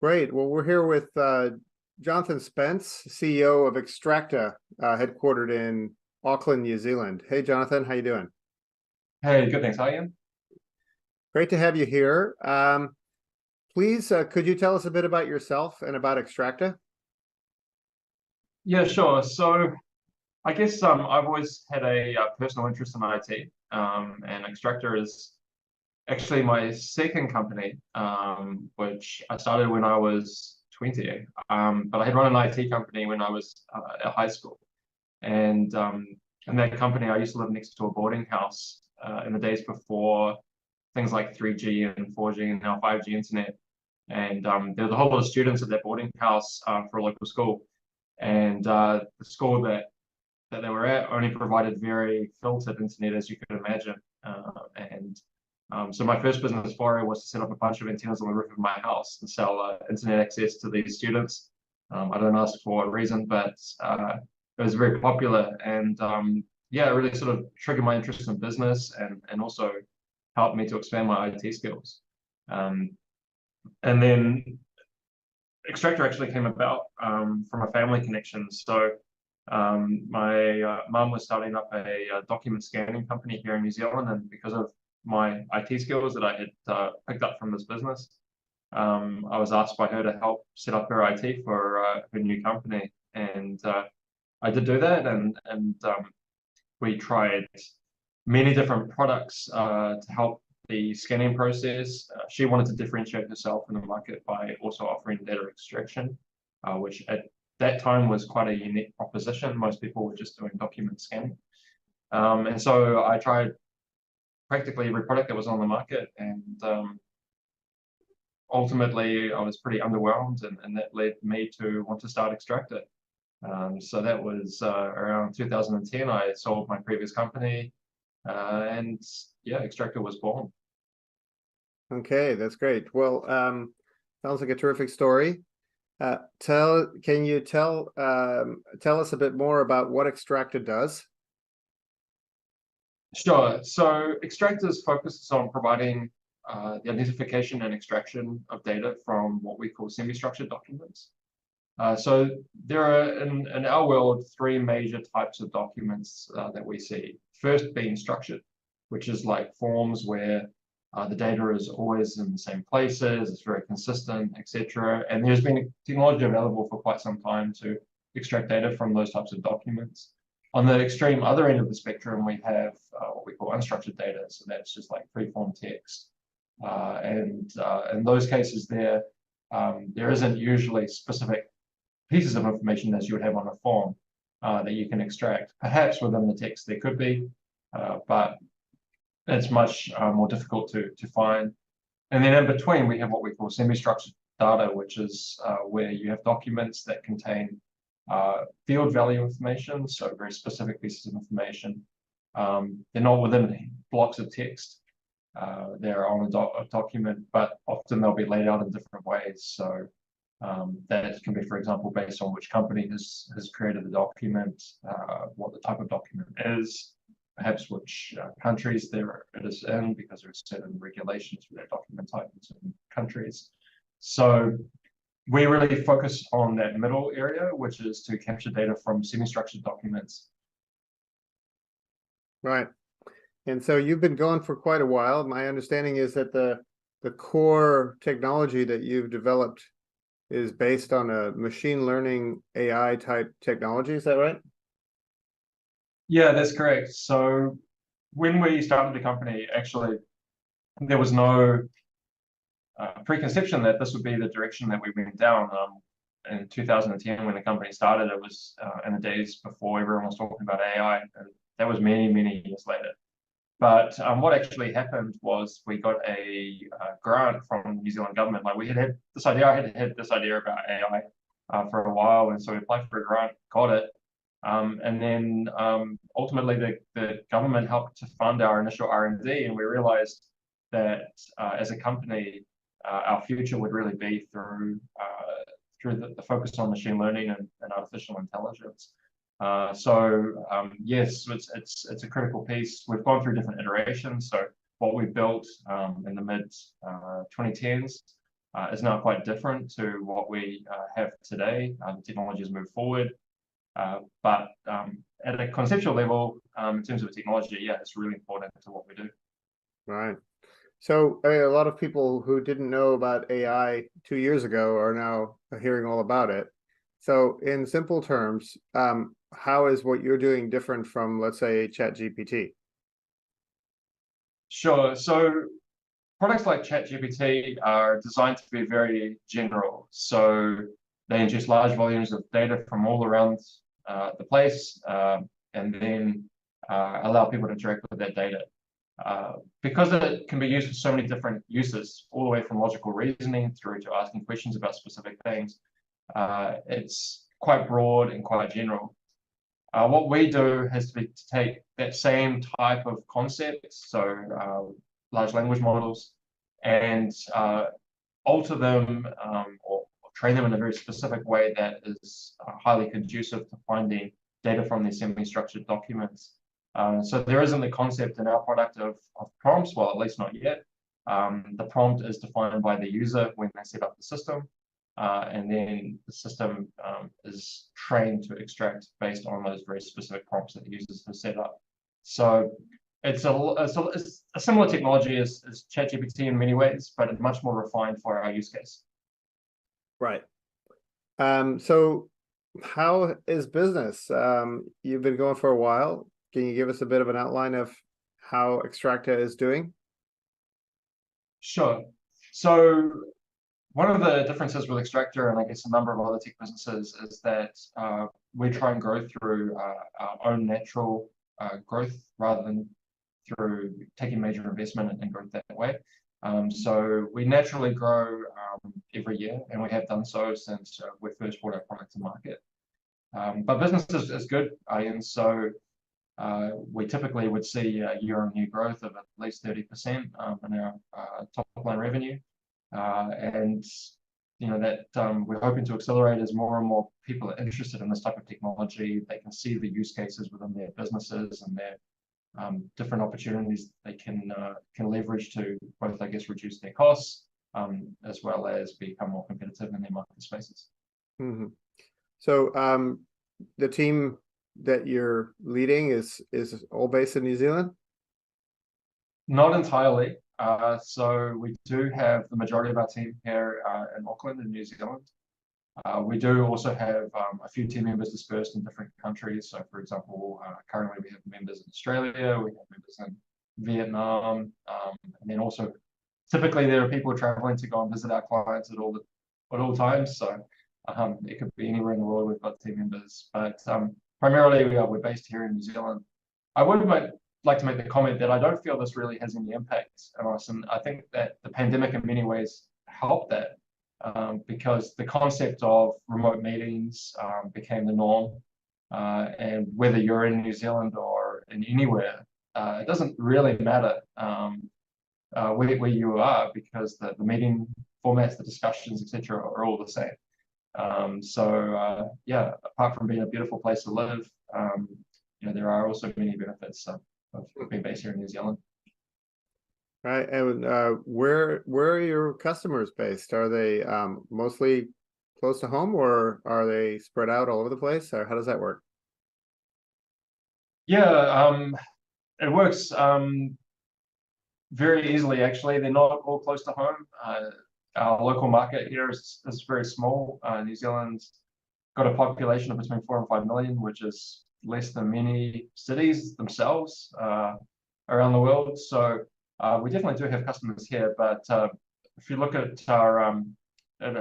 Great. Well, we're here with Jonathan Spence, CEO of Xtracta, headquartered in Auckland, New Zealand. Hey, Jonathan, how you doing? Hey, good, thanks. How are you? Great to have you here. Please, could you tell us a bit about yourself and about Xtracta? Yeah, sure. So I guess I've always had a personal interest in IT, and Xtractor is actually my second company, which I started when I was 20. But I had run an IT company when I was at high school, and in that company I used to live next to a boarding house in the days before things like 3G and 4G and now 5G internet. And there was a whole lot of students at that boarding house for a local school. And the school that they were at only provided very filtered internet, as you could imagine. So my first business foray was to set up a bunch of antennas on the roof of my house and sell internet access to these students. I don't ask for what reason, but it was very popular. And yeah, it really sort of triggered my interest in business and also helped me to expand my IT skills. And then Xtractor actually came about from a family connection. So my mum was starting up a document scanning company here in New Zealand, and because of my IT skills that I had picked up from this business, I was asked by her to help set up her IT for her new company, and I did do that, and we tried many different products to help the scanning process. She wanted to differentiate herself in the market by also offering data extraction, which at that time was quite a unique proposition. Most people were just doing document scanning. And so I tried practically every product that was on the market, and ultimately I was pretty underwhelmed, and that led me to want to start Xtracta. So that was around 2010. I sold my previous company, and yeah, Xtracta was born. Okay, that's great. Well, sounds like a terrific story. Can you tell us a bit more about what Xtracta does? Sure. So Xtracta's focuses on providing the identification and extraction of data from what we call semi-structured documents. So there are, in our world, three major types of documents that we see. First being structured, which is like forms where the data is always in the same places, it's very consistent, etc. And there's been technology available for quite some time to extract data from those types of documents. On the extreme other end of the spectrum, we have what we call unstructured data. So that's just like free-form text. And in those cases, there isn't usually specific pieces of information as you would have on a form that you can extract. Perhaps within the text there could be, but it's much more difficult to find. And then in between, we have what we call semi-structured data, which is where you have documents that contain field value information, so very specific pieces of information. They're not within blocks of text. They're on a document, but often they'll be laid out in different ways. So that can be, for example, based on which company has created the document, what the type of document is, perhaps which countries it is in, because there are certain regulations for that document type in certain countries. So we really focus on that middle area, which is to capture data from semi-structured documents. Right. And so you've been going for quite a while. My understanding is that the core technology that you've developed is based on a machine learning AI type technology. Is that right? Yeah, that's correct. So when we started the company, actually, there was no preconception that this would be the direction that we went down. In 2010, when the company started, it was in the days before everyone was talking about AI, and that was many, many years later. But what actually happened was we got a grant from the New Zealand government. Like we had this idea, I had this idea about AI for a while, and so we applied for a grant, got it. And then ultimately the government helped to fund our initial R&D, and we realized that as a company, our future would really be through the focus on machine learning and artificial intelligence. Yes, it's a critical piece. We've gone through different iterations. So what we built in the mid 2010s is now quite different to what we have today. The technology has moved forward, but at a conceptual level, in terms of technology, yeah, it's really important to what we do. Right. So a lot of people who didn't know about AI 2 years ago are now hearing all about it. So in simple terms, how is what you're doing different from, let's say, ChatGPT? Sure. So products like ChatGPT are designed to be very general. So they ingest large volumes of data from all around the place, and then allow people to interact with that data. Because it can be used for so many different uses, all the way from logical reasoning through to asking questions about specific things, it's quite broad and quite general. What we do has to be to take that same type of concept, so large language models, and alter them or train them in a very specific way that is highly conducive to finding data from these semi-structured documents. So there isn't the concept in our product of prompts, well, at least not yet. The prompt is defined by the user when they set up the system, and then the system is trained to extract based on those very specific prompts that the users have set up. So it's a similar technology as ChatGPT in many ways, but it's much more refined for our use case. Right. So how is business? You've been going for a while. Can you give us a bit of an outline of how Xtracta is doing? Sure. So one of the differences with Xtracta, and I guess a number of other tech businesses, is that we try and grow through our own natural growth rather than through taking major investment and growth that way. So we naturally grow every year, and we have done so since we first brought our product to market. But business is good, and so we typically would see year-on-year growth of at least 30% in our top line revenue. And you know that we're hoping to accelerate as more and more people are interested in this type of technology. They can see the use cases within their businesses and their different opportunities they can leverage to both, I guess, reduce their costs as well as become more competitive in their market spaces. Mm-hmm. So the team that you're leading is all based in New Zealand? Not entirely. So we do have the majority of our team here in Auckland in New Zealand. We do also have a few team members dispersed in different countries. So, for example, currently we have members in Australia, we have members in Vietnam, and then also typically there are people traveling to go and visit our clients at all times. So it could be anywhere in the world we've got team members, but primarily we're based here in New Zealand. I would like to make the comment that I don't feel this really has any impact on us, and I think that the pandemic in many ways helped that. Because the concept of remote meetings became the norm, and whether you're in New Zealand or in anywhere, it doesn't really matter where you are, because the meeting formats, the discussions, etc., are all the same. So yeah, apart from being a beautiful place to live, you know, there are also many benefits of being based here in New Zealand. Right. And where are your customers based? Are they mostly close to home, or are they spread out all over the place? Or how does that work? Yeah, it works very easily, actually. They're not all close to home. Our local market here is very small. New Zealand's got a population of between 4 and 5 million, which is less than many cities themselves around the world. So we definitely do have customers here, but if you look at our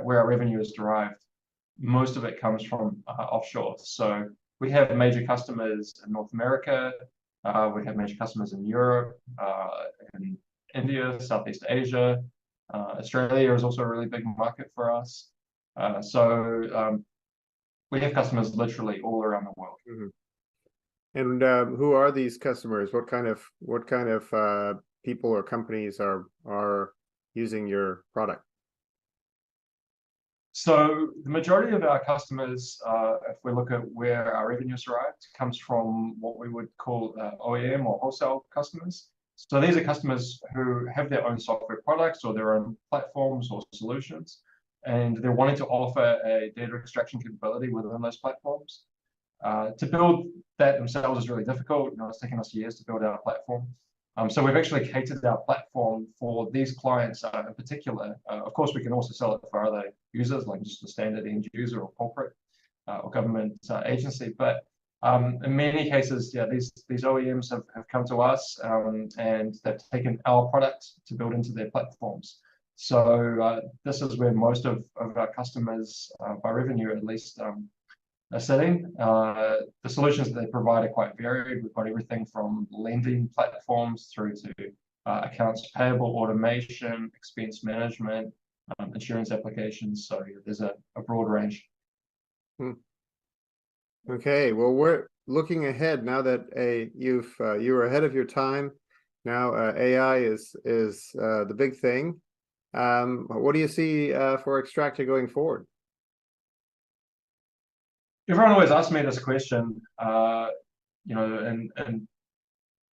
where our revenue is derived, most of it comes from offshore. So we have major customers in North America, we have major customers in Europe, in India, Southeast Asia. Australia is also a really big market for us. So we have customers literally all around the world. Mm-hmm. And who are these customers? What kind of people or companies are using your product? So the majority of our customers, if we look at where our revenue is derived, comes from what we would call OEM or wholesale customers. So these are customers who have their own software products or their own platforms or solutions, and they're wanting to offer a data extraction capability within those platforms. To build that themselves is really difficult. It's taken us years to build our platform. So we've actually catered our platform for these clients in particular. Of course, we can also sell it for other users, like just the standard end user or corporate or government agency. But in many cases, yeah, these OEMs have come to us and they've taken our product to build into their platforms. So this is where most of our customers, by revenue at least, are sitting. The solutions that they provide are quite varied. We've got everything from lending platforms through to accounts payable automation, expense management, insurance applications. So yeah, there's a broad range. Okay, well, we're looking ahead now that you were ahead of your time. Now AI is the big thing. What do you see for Xtracta going forward? Everyone always asks me this question, and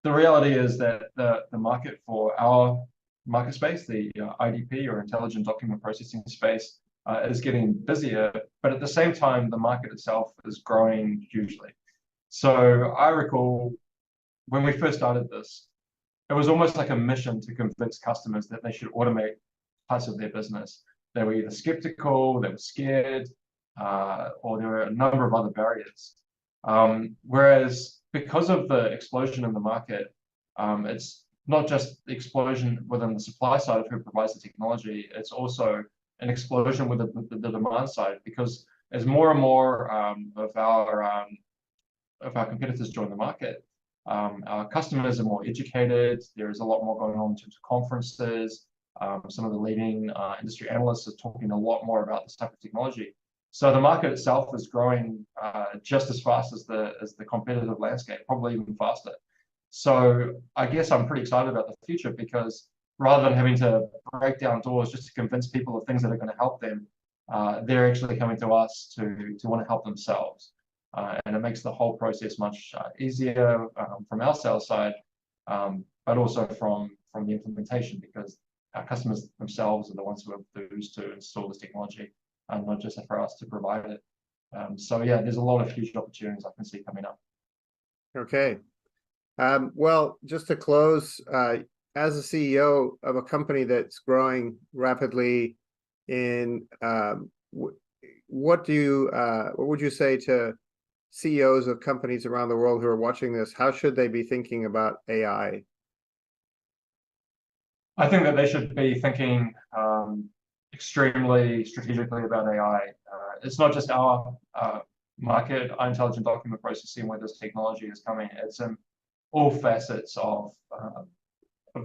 the reality is that the market for our market space, the IDP or intelligent document processing space, is getting busier, but at the same time, the market itself is growing hugely. So I recall when we first started this, it was almost like a mission to convince customers that they should automate parts of their business. They were either skeptical, they were scared, or there were a number of other barriers. Whereas because of the explosion in the market, it's not just the explosion within the supply side of who provides the technology, it's also an explosion with the demand side, because as more and more of our competitors join the market, our customers are more educated. There is a lot more going on in terms of conferences. Some of the leading industry analysts are talking a lot more about this type of technology. So the market itself is growing just as fast as the competitive landscape, probably even faster. So I guess I'm pretty excited about the future, because rather than having to break down doors just to convince people of things that are going to help them, they're actually coming to us to want to help themselves. And it makes the whole process much easier from our sales side, but also from the implementation, because our customers themselves are the ones who have those to install this technology, and not just for us to provide it. So yeah, there's a lot of huge opportunities I can see coming up. Okay. Well, just to close, as a CEO of a company that's growing rapidly, what would you say to CEOs of companies around the world who are watching this? How should they be thinking about AI? I think that they should be thinking extremely strategically about AI. It's not just our market, our intelligent document processing, where this technology is coming. It's in all facets of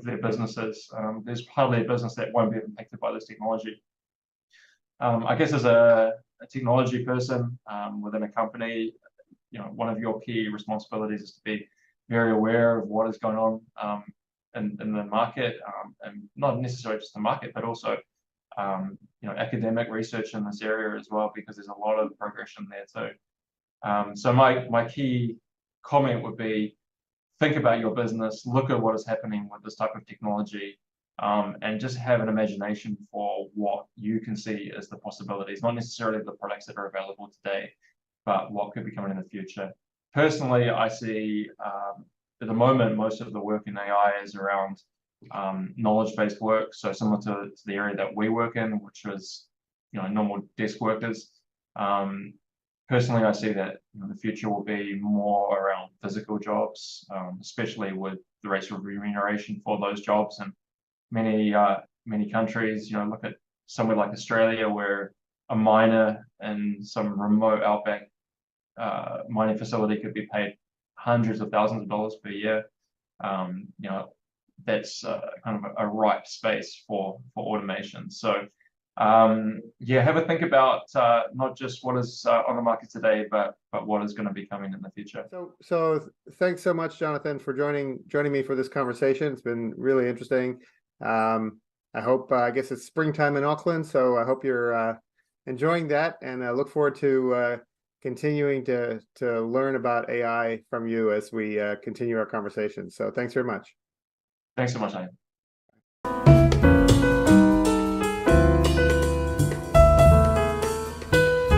their businesses. There's hardly a business that won't be impacted by this technology. I guess as a technology person within a company, one of your key responsibilities is to be very aware of what is going on in the market, and not necessarily just the market, but also academic research in this area as well, because there's a lot of progression there too. So my key comment would be, think about your business, look at what is happening with this type of technology, and just have an imagination for what you can see as the possibilities, not necessarily the products that are available today, but what could be coming in the future. Personally, I see at the moment most of the work in AI is around knowledge-based work, so similar to the area that we work in, which is normal desk workers. Personally, I see that the future will be more around physical jobs, especially with the rates of remuneration for those jobs. And many countries, look at somewhere like Australia, where a miner in some remote outback mining facility could be paid hundreds of thousands of dollars per year. That's kind of a ripe space for automation. So yeah, have a think about not just what is on the market today, but what is going to be coming in the future. So thanks so much, Jonathan, for joining me for this conversation. It's been really interesting. I hope, I guess it's springtime in Auckland, so I hope you're enjoying that, and I look forward to continuing to learn about AI from you as we continue our conversation. So thanks very much. Thanks so much, Ian.